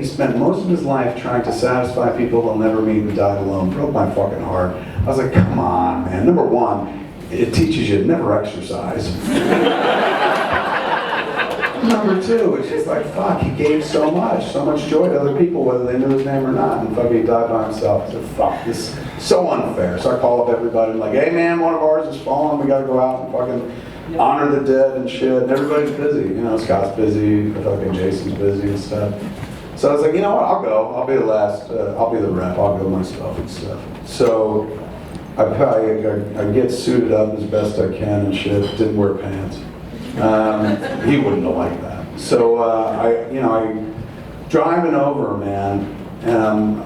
he spent most of his life trying to satisfy people he'll never meet and died alone. Broke my fucking heart. I was like, come on, man. Number one, it teaches you to never exercise. Number two, it's just like, fuck, he gave so much joy to other people, whether they knew his name or not, and fucking he died by himself. I said, fuck, this is so unfair. So I call up everybody and like, hey man, one of ours is fallen, we gotta go out and fucking honor the dead and shit. And everybody's busy. You know, Scott's busy, fucking Jason's busy and stuff. So I was like, you know what, I'll go. I'll be the last, I'll be the rep, I'll go myself and stuff. So I get suited up as best I can and shit, didn't wear pants. He wouldn't have liked that. So I driving over, man, and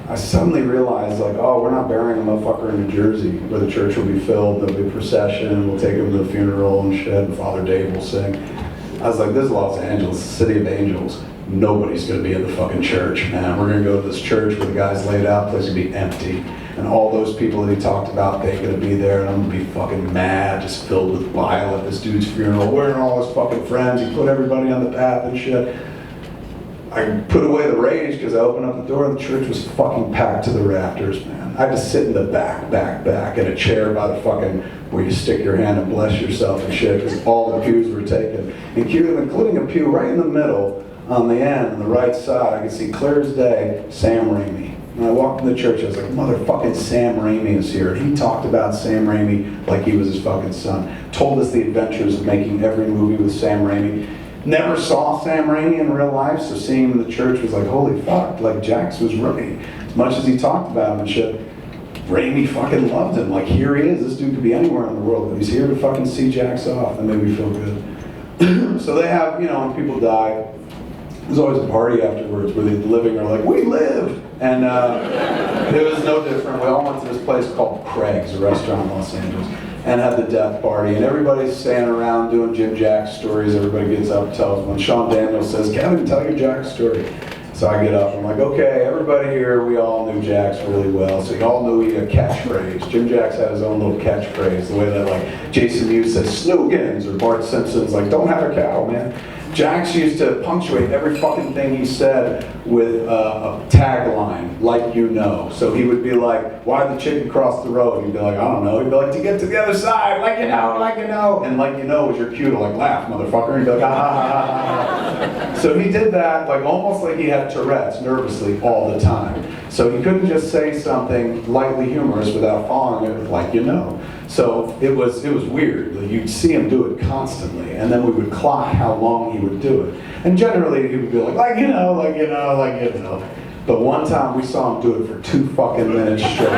I suddenly realized, like, oh, we're not burying a motherfucker in New Jersey where the church will be filled, there'll be a procession, we'll take him to the funeral and shit, and Father Dave will sing. I was like, this is Los Angeles, the city of angels. Nobody's gonna be in the fucking church, man. We're gonna go to this church where the guy's laid out, the place will be empty. And all those people that he talked about, they're gonna be there, and I'm gonna be fucking mad, just filled with bile at this dude's funeral, wearing all his fucking friends. He put everybody on the path and shit. I put away the rage because I opened up the door and the church was fucking packed to the rafters, man. I had to sit in the back in a chair by the fucking, where you stick your hand and bless yourself and shit, because all the pews were taken. Including a pew right in the middle, on the end, on the right side, I could see clear as day, Sam Raimi. When I walked in the church, I was like, motherfucking Sam Raimi is here. And he talked about Sam Raimi like he was his fucking son. Told us the adventures of making every movie with Sam Raimi. Never saw Sam Raimi in real life, so seeing him in the church was like, holy fuck, like Jax was right. As much as he talked about him and shit, Raimi fucking loved him. Like, here he is, this dude could be anywhere in the world, but he's here to fucking see Jax off. That made me feel good. So they have, when people die, there's always a party afterwards where the living are like, we lived! And it was no different. We all went to this place called Craig's, a restaurant in Los Angeles, and had the death party. And everybody's standing around doing Jim Jax stories. Everybody gets up and tells when Sean Daniels says, Kevin, tell your Jax story. So I get up, I'm like, okay, everybody here, we all knew Jax really well. So you all knew he had a catchphrase. Jim Jax had his own little catchphrase, the way that like Jason Mewes says, Snoogans, or Bart Simpson's like, don't have a cow, man. Jax used to punctuate every fucking thing he said with a tagline, like you know. So he would be like, why did the chicken cross the road? He'd be like, I don't know. He'd be like, to get to the other side, like you know, like you know. And like you know was your cue to like laugh, motherfucker. And he'd be like, ah, ha, ha, ha, ha. So he did that like almost like he had Tourette's nervously all the time. So he couldn't just say something lightly humorous without following it with like you know. So it was weird. You'd see him do it constantly, and then we would clock how long he would do it. And generally he would be like you know, like you know, like you know. But one time we saw him do it for 2 fucking minutes straight.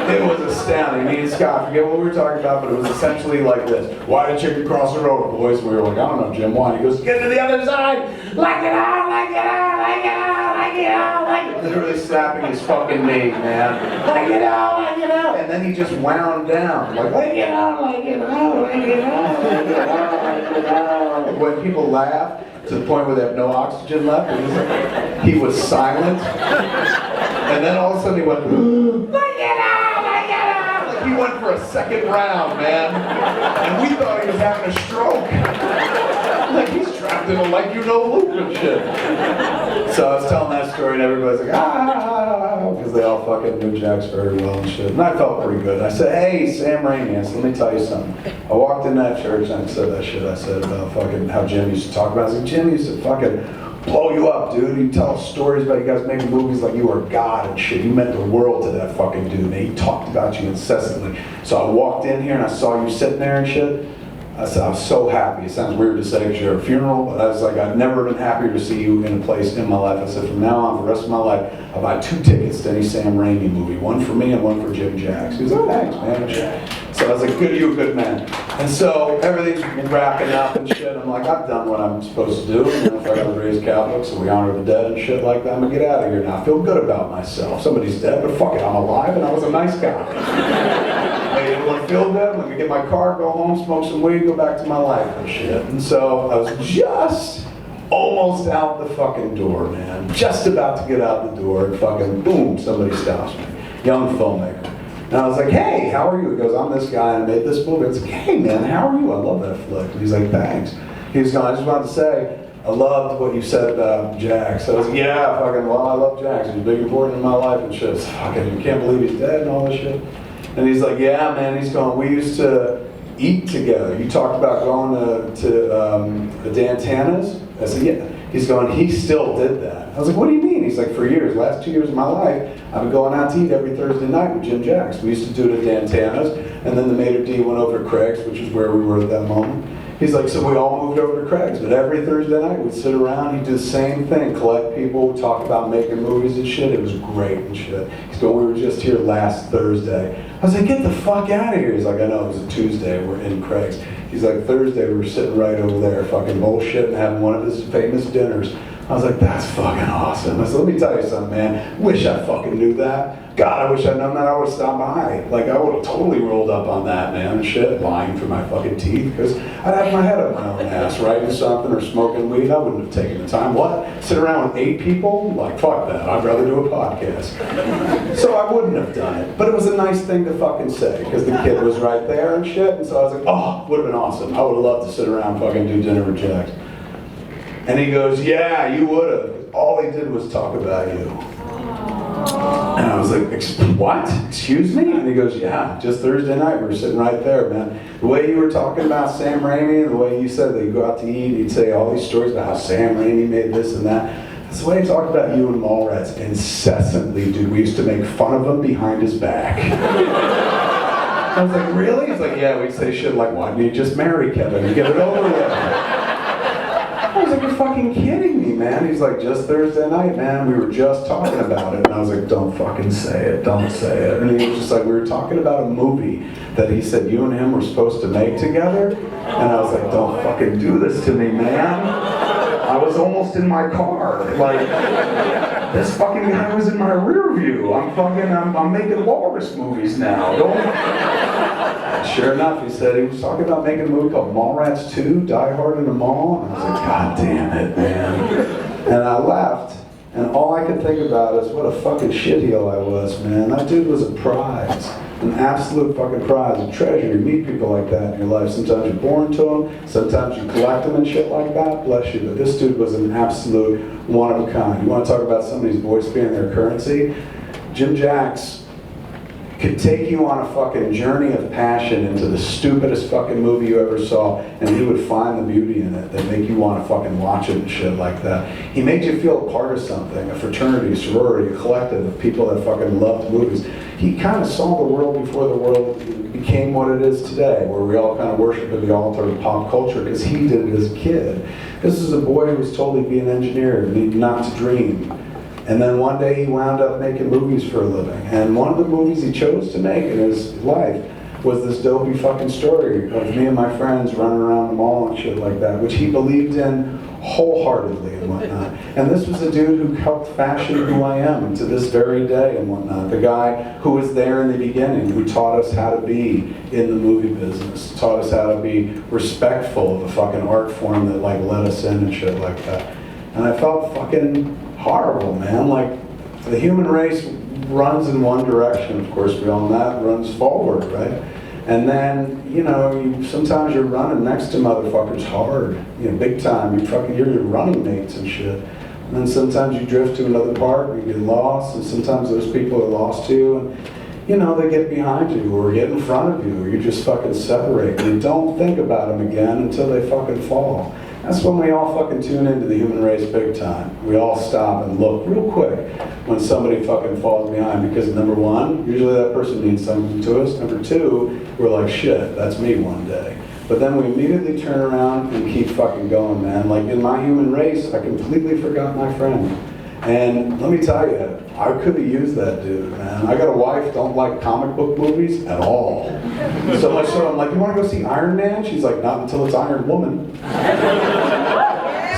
It was astounding. Me and Scott, forget what we were talking about, but it was essentially like this. Why did chicken cross the road, boys? And we were like, I don't know, Jim, why? And he goes, get to the other side, like it out, like it out, like it out, like it out, like it out. Literally slapping his fucking knee, man. Like it out, like it out. And then he just wound down, like it out, like it out, like it out, like it out, like it out. When people laugh, to the point where they have no oxygen left, and he was silent. And then all of a sudden he went, like it out, like it out. Like he went for a second round, man. And we thought he was having a stroke. Like he's trapped in a like you know loop and shit. So I was telling that story and everybody's like, because they all fucking knew Jax very well and shit. And I felt pretty good. I said, hey, Sam Raimi, I said, let me tell you something. I walked in that church and I said that shit. I said about fucking how Jim used to talk about it. I said, Jim used to fucking blow you up, dude. He'd tell stories about you guys making movies like you were God and shit. You meant the world to that fucking dude. And he talked about you incessantly. So I walked in here and I saw you sitting there and shit. I said, I was so happy. It sounds weird to say because you're a funeral, but I was like, I've never been happier to see you in a place in my life. I said, from now on, for the rest of my life, I'll buy 2 tickets to any Sam Raimi movie. One for me and one for Jim Jax. He was like, thanks, man. So I was like, good, you're a good man. And so everything's wrapping up and shit. I'm like, I've done what I'm supposed to do. You know, if I was raised Catholic, so we honor the dead and shit like that, I'm gonna get out of here now. I feel good about myself. Somebody's dead, but fuck it, I'm alive and I was a nice guy. I didn't want to feel good. Let me get my car, go home, smoke some weed, go back to my life and shit. And so I was just almost out the fucking door, man. Just about to get out the door and fucking boom, somebody stops me. Young filmmaker. And I was like, hey, how are you? He goes, I'm this guy and I made this movie. I was like, hey man, how are you? I love that flick. And he's like, thanks. He was going, I just wanted to say, I loved what you said about Jax. I was like, yeah, fucking, well, I love Jax. He's big important in my life and shit. Fucking, can't believe he's dead and all this shit. And he's like, yeah, man, he's going, we used to eat together. You talked about going to the Dantana's? I said, yeah. He's going, he still did that. I was like, what do you mean? He's like, for years, last 2 years of my life, I've been going out to eat every Thursday night with Jim Jax. We used to do it at Dantana's, and then the Mater D went over to Craig's, which is where we were at that moment. He's like, so we all moved over to Craig's, but every Thursday night we'd sit around, he'd do the same thing, collect people, talk about making movies and shit. It was great and shit. He's going, we were just here last Thursday. I was like, get the fuck out of here. He's like, I know, it was a Tuesday, we're in Craig's. He's like, Thursday, we were sitting right over there, fucking bullshitting, having one of his famous dinners. I was like, that's fucking awesome. I said, let me tell you something, man. Wish I fucking knew that. God, I wish I'd known that. I would have stopped by. Like, I would have totally rolled up on that, man, and shit, lying through my fucking teeth, because I'd have my head up my own ass, writing something or smoking weed. I wouldn't have taken the time. What? Sit around with 8 people? Like, fuck that. I'd rather do a podcast. So I wouldn't have done it. But it was a nice thing to fucking say, because the kid was right there and shit, and so I was like, oh, would have been awesome. I would have loved to sit around and fucking do dinner with Jax. And he goes, yeah, you would have. All he did was talk about you. And I was like, what? Excuse me? And he goes, yeah, just Thursday night, we were sitting right there, man. The way you were talking about Sam Raimi, and the way you said that you go out to eat, he'd say all these stories about how Sam Raimi made this and that. That's the way he talked about you and Mallrats incessantly, dude. We used to make fun of him behind his back. I was like, really? He's like, yeah, we'd say shit like, why didn't you just marry Kevin and get it over with? I was like, you're fucking kidding me, man. He's like, just Thursday night, man. We were just talking about it. And I was like, don't fucking say it. Don't say it. And he was just like, we were talking about a movie that he said you and him were supposed to make together. And I was like, don't fucking do this to me, man. I was almost in my car. Like, this fucking guy was in my rear view. I'm making walrus movies now. Sure enough, he said he was talking about making a movie called Mallrats 2, Die Hard in a Mall. And I was like, God damn it, man. And I left, and all I could think about is what a fucking shitheel I was, man. That dude was a prize, an absolute fucking prize, a treasure. You meet people like that in your life. Sometimes you're born to them, sometimes you collect them and shit like that, bless you. But this dude was an absolute one of a kind. You want to talk about somebody's voice being their currency? Jim Jax could take you on a fucking journey of passion into the stupidest fucking movie you ever saw, and he would find the beauty in it that make you want to fucking watch it and shit like that. He made you feel a part of something, a fraternity, a sorority, a collective of people that fucking loved movies. He kind of saw the world before the world became what it is today, where we all kind of worship at the altar of pop culture, because he did it as a kid. This is a boy who was told he'd be an engineer, not to dream. And then one day he wound up making movies for a living. And one of the movies he chose to make in his life was this dopey fucking story of me and my friends running around the mall and shit like that, which he believed in wholeheartedly and whatnot. And this was a dude who helped fashion who I am to this very day and whatnot. The guy who was there in the beginning, who taught us how to be in the movie business, taught us how to be respectful of the fucking art form that like let us in and shit like that. And I felt fucking horrible, man. Like, the human race runs in one direction, of course, we all know that, runs forward, right? And then, you know, sometimes you're running next to motherfuckers hard, you know, big time. You're your running mates and shit. And then sometimes you drift to another part, you get lost, and sometimes those people are lost to you, and, you know, they get behind you, or get in front of you, or you just fucking separate. And you don't think about them again until they fucking fall. That's when we all fucking tune into the human race big time. We all stop and look real quick when somebody fucking falls behind, because number one, usually that person means something to us. Number two, we're like, shit, that's me one day. But then we immediately turn around and keep fucking going, man. Like in my human race, I completely forgot my friend. And let me tell you, I could have used that dude, man. I got a wife, don't like comic book movies at all. So much so, I'm like, you want to go see Iron Man? She's like, not until it's Iron Woman.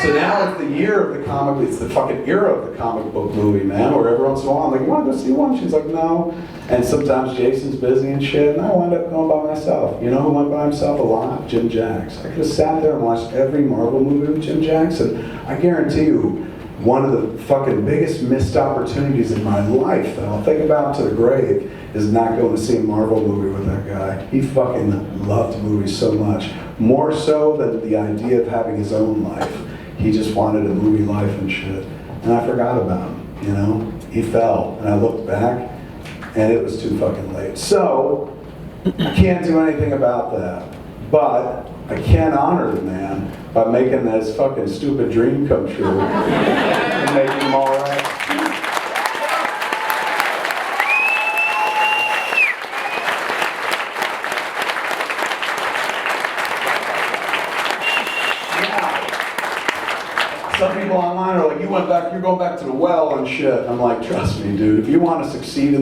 So now it's the year of the comic, it's the fucking era of the comic book movie, man, where every once in a while I'm like, you want to go see one? She's like, no. And sometimes Jason's busy and shit, and I wind up going by myself. You know who went by himself a lot? Jim Jax. I could have sat there and watched every Marvel movie with Jim Jax, and I guarantee you, one of the fucking biggest missed opportunities in my life that I'll think about to the grave is not going to see a Marvel movie with that guy. He fucking loved movies so much. More so than the idea of having his own life. he just wanted a movie life and shit. And I forgot about him, you know? He fell, and I looked back, and it was too fucking late. So, I can't do anything about that. But I can honor the man by making this fucking stupid dream come true and making him all right. Yeah. Some people online are like, you're going back to the well and shit. I'm like, trust me, dude, if you want to succeed in